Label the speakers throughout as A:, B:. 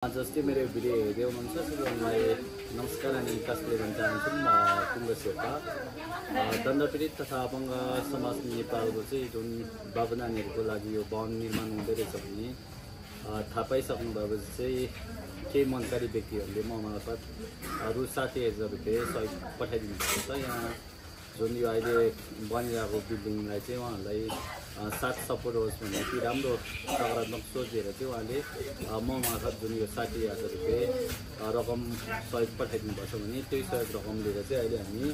A: जस्तै मेरो भिडियो हेर्दै हुनुहुन्छ सबैलाई नमस्कार अनि कसले भन्न चाहन्छु म कुङ्ग शेर्पा दण्डपीडित तथा अपङ्ग समाज नेपालको चाहिँ जुन बाबु नानीहरूको लागि यो भवन निर्माण हुँदै रहेछ भने थाहा पाइसक्नु भएपछि चाहिँ केही मनकारी व्यक्तिहरूले म मार्फत रु 60,000 रुपियाँ सहयोग पठाइदिनु भएको छ। यहाँ जुन यो अहिले बनिरहेको बिल्डिङलाई चाहिँ उहाँहरूलाई साथ सपोर्ट होस् भन्ने कि राम्रो सकारात्मक सोच दिएर चाहिँ उहाँले म मार्फत जुन यो 60,000 रुपियाँ रकम सहयोग पठाइदिनु भएको छ भने त्यही सहयोग रकम लिएर चाहिँ अहिले हामी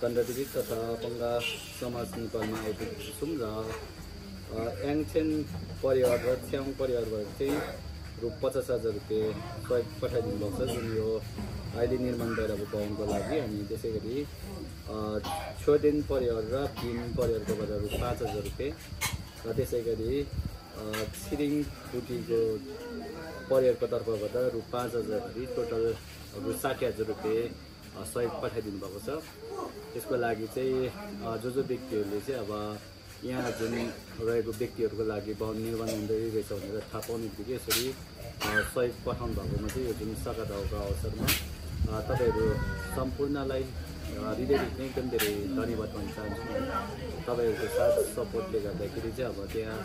A: दण्डपीडित तथा अपङ्ग समाज नेपालमा आइपुगेका छौँ र याङछेन परिवार र छ्याङ परिवारबाट चाहिँ रु 50,000 रुपियाँ सहयोग पठाइदिनु भएको छ जुन यो अहिले निर्माण भइरहेको भवनको लागि। अनि त्यसै गरी छोडेन परिवार र बिन परिवारकोबाट रु 5,000 रुपियाँ र त्यसै गरी छिरिङ कुटीको परिवारको तर्फबाट रु 5,000 गरी टोटल रु 60,000 रुपियाँ सहयोग पठाइदिनु भएको छ। त्यसको लागि चाहिँ जो व्यक्तिहरूले चाहिँ अब यहाँ जुन रहेको व्यक्तिहरूको लागि भवन निर्माण हुँदै रहेछ भनेर थाहा पाउने बित्तिकै यसरी सहयोग पठाउनु भएकोमा चाहिँ यो जुन सकारात्मक अवसरमा तपाईँहरू सम्पूर्णलाई हृदयदेखि नै एकदम धेरै धन्यवाद भन्न चाहन्छु। तपाईँहरूको साथ सपोर्टले गर्दाखेरि चाहिँ अब त्यहाँ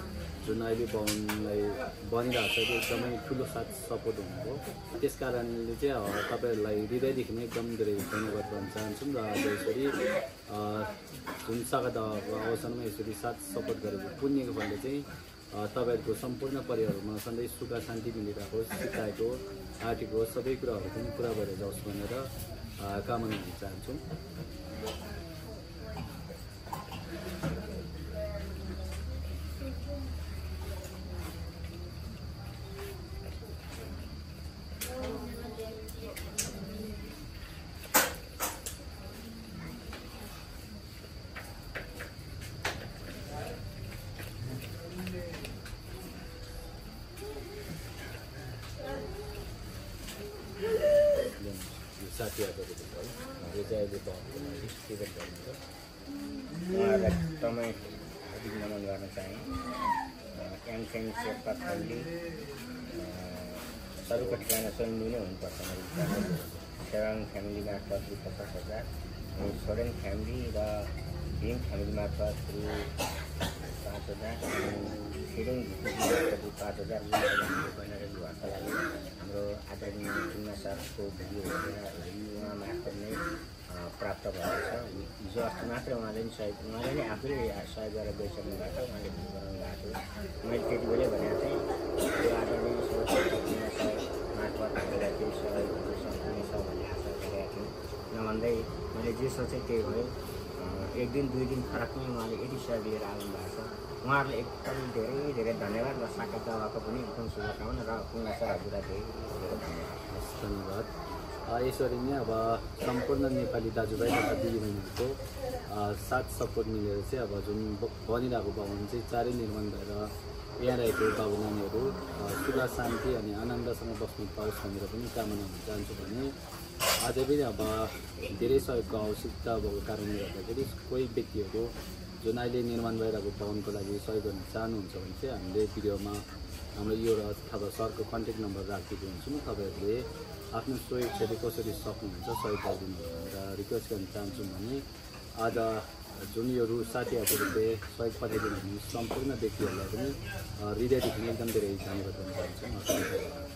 A: जुन अहिले भवनलाई बनिरहेको छ त्यो एकदमै ठुलो साथ सपोर्ट हुनुभयो। त्यस कारणले चाहिँ तपाईँहरूलाई हृदयदेखि नै एकदम धेरै धन्यवाद भन्न चाहन्छु र अब यसरी जुन सकारात्मक अवसरमा यसरी साथ सपोर्ट गरेको पुण्यको फलले चाहिँ तपाईँहरूको सम्पूर्ण परिवारमा सधैँ सुख शान्ति मिलिरहेको सिकाएको आँटेको सबै कुराहरू पनि पुरा भएर जाओस् भनेर कामना गर्न चाहन्छु। यो चाहिँ अहिले भवनको लागि टिकट गरिन्छ।
B: उहाँहरूलाई एकदमै हार्दिक नमन गर्न चाहे। याङछेन शेर्पा फ्यामिली सबैको ठेगाना स्वयं नै हुनुपर्छ मेरो विचारमा। छ्याङ फ्यामिली मार्फत रु 50,000, छोडेन फ्यामिली र भीम फ्यामिली मार्फत रु 5,000, छिरिङ मार्फत रु 5,000 बहिनीहरूको घरका लागि हाम्रो आदरणीय जुम्मा साहबको भिडियो हेरेर उहाँ मार्फत नै प्राप्त भएको छ। हिजो अस्ति मात्रै उहाँले नि सहयोग उहाँले नै आफैले सहयोग गरेर गइसक्नु भएको छ। उहाँले भिडियो बनाउनु भएको थियो। मैले त्यति बेलै भनेको थिएँ यो आदरणीय जुम्मा साहब मार्फत हामीलाई केही सहयोग हुन सक्नेछ भन्ने आशा गरेका थियौँ। नभन्दै मैले जे सोचेँ त्यही भयो। एक दिन दुई दिन फरकमै उहाँले यति सहयोग लिएर आउनु भएको छ। उहाँहरूले एकदम धेरै धेरै धन्यवाद र साकेत बाबाको पनि एकदम शुभकामना र कुङ्गा सर हजुरलाई धेरै
A: धन्यवाद। यसरी नै अब सम्पूर्ण नेपाली दाजुभाइ तथा दिदीबहिनीहरूको साथ सपोर्ट मिलेर चाहिँ अब जुन बनिरहेको भवन चाहिँ चाँडै निर्माण भएर यहाँ रहेको बाबु नानीहरू सुख शान्ति अनि आनन्दसँग बस्नु पाओस् भनेर पनि कामना गर्न चाहन्छु। भने अझै पनि अब धेरै सहयोगको आवश्यकता भएको कारणले गर्दाखेरि कोही व्यक्तिहरू जुन अहिले निर्माण भइरहेको भवनको लागि सहयोग गर्न चाहनुहुन्छ भने चाहिँ हामीले भिडियोमा हाम्रो यो र अथवा सरको कन्ट्याक्ट नम्बर राखिदिएको हुन्छौँ। तपाईँहरूले आफ्नो स्वेच्छाले कसरी सक्नुहुन्छ सहयोग गरिदिनु भनेर रिक्वेस्ट गर्न चाहन्छौँ। भने आज जुन यो रु 60,000 रुपियाँ सहयोग पठाइदिनु भने सम्पूर्ण व्यक्तिहरूलाई पनि हृदयदेखि एकदम धेरै धन्यवाद दिन चाहन्छौँ।